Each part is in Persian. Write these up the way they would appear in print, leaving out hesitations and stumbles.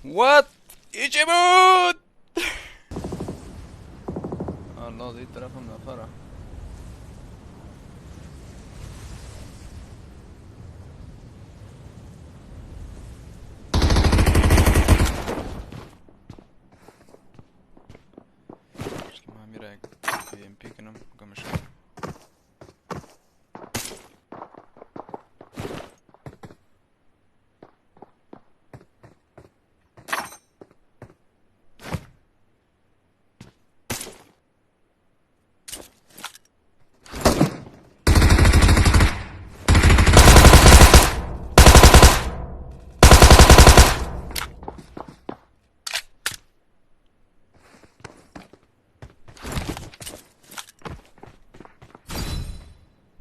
وات ایچی بود. الله از این طرف هم نفره. من میره ام پی کنم گمش کنم.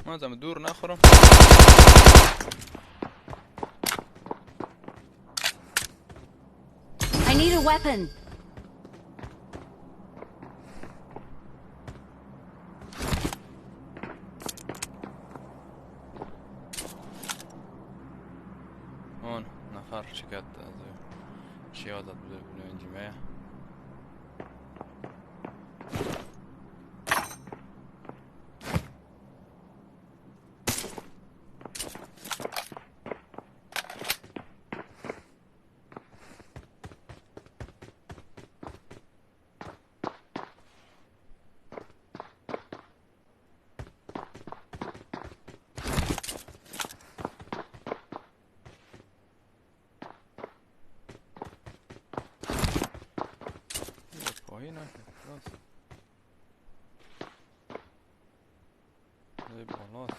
ما زم دور نخورم. I need a weapon. هون نفر شکت از چی آزاد بوده انجیمه. پایین نکن راست ده بالاست.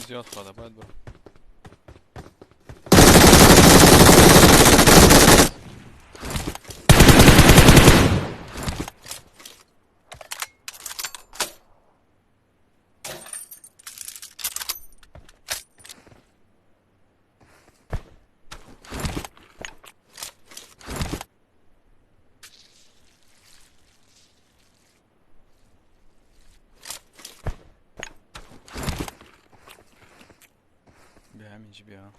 زیاد خواهده باید برو. حاجی بیا.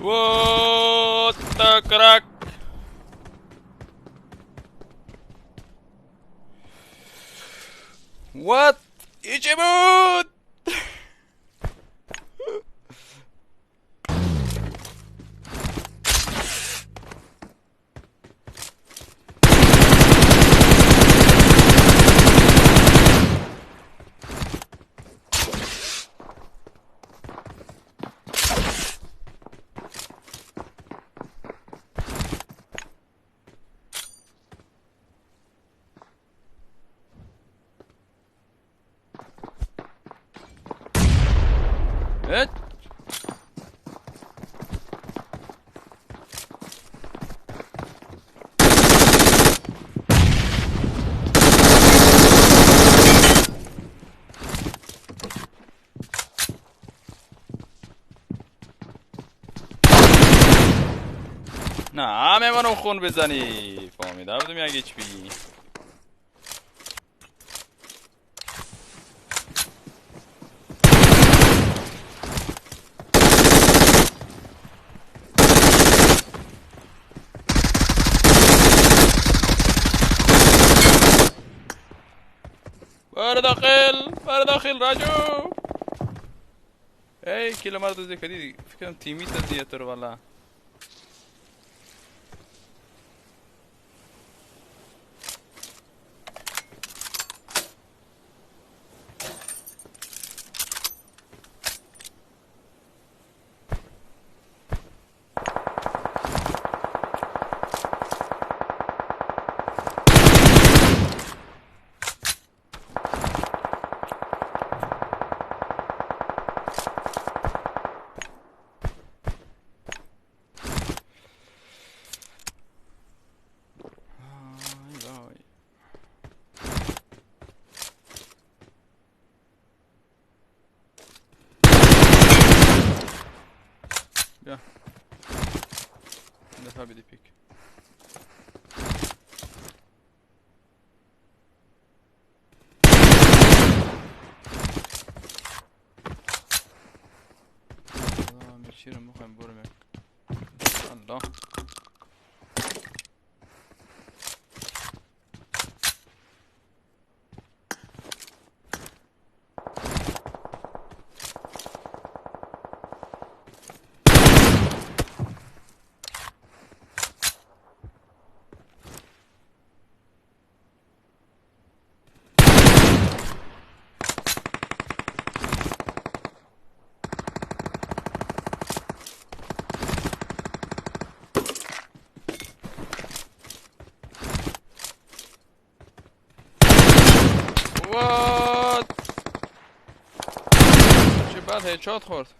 What the crack? What? ایچی بود؟ ات نه همه منو خون بزنی فهمیده بودم یک اچ پی. بار داخل راجو. ای کیلو مرد زی کدی فکرم تیمی تزیه تر والا. بیا این دفعه بدی پیک. میرچی رو میخوایم برم یک الله. وات چه بعد هیچات خورد.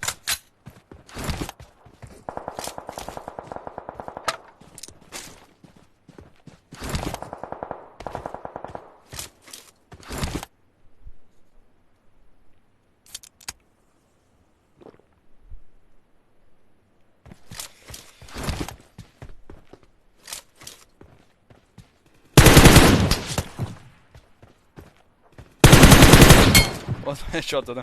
باز هیچات دادم.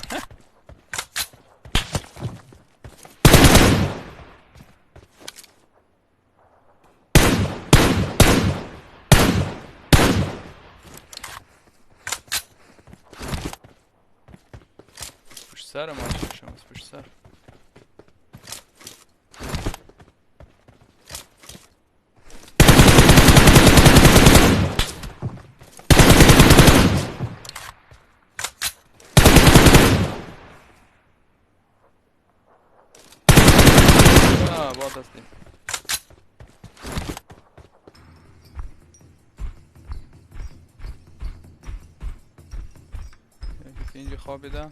پشت سر ما شما پشت سر. هستیم. یکی که اینجا خوابیده.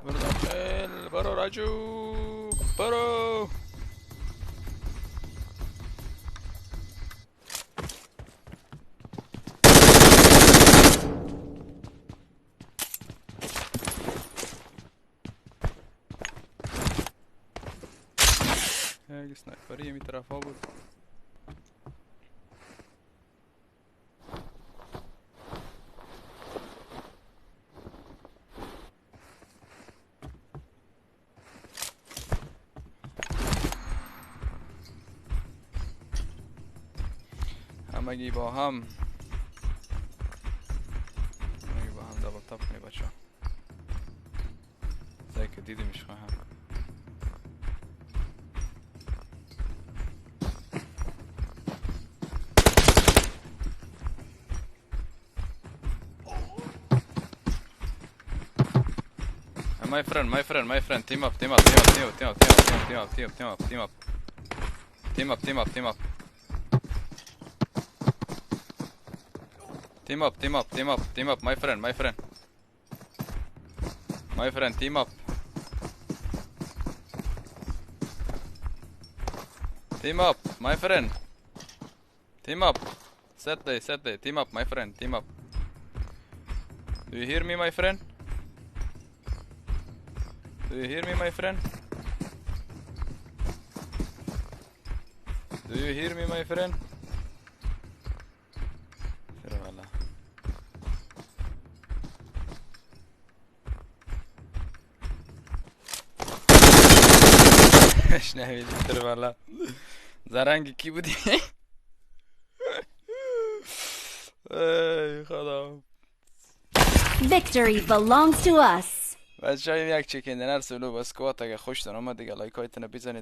برو داخل، برو راجو، برو. یک سنایپری همی طرف ها بود. همگی با هم دبل تاپ کنی بچه ها. زایی که دیدیمش خواهم. My friend, team up. Team up. Team up, my friend. My friend, team up. Team up, my friend. Team up. Set day. Team up, my friend. Team up. Do you hear me, my friend? Do you hear me, my friend? Do you hear me, my friend? ترى والله ايش نهبي ترى والله زرنگی کی بودی؟ ای خدا. Victory belongs to us. بچه‌ها یک چکندنر سولو بس کوات اگه خوشتون اومد دیگه لایک هایتون بزنید.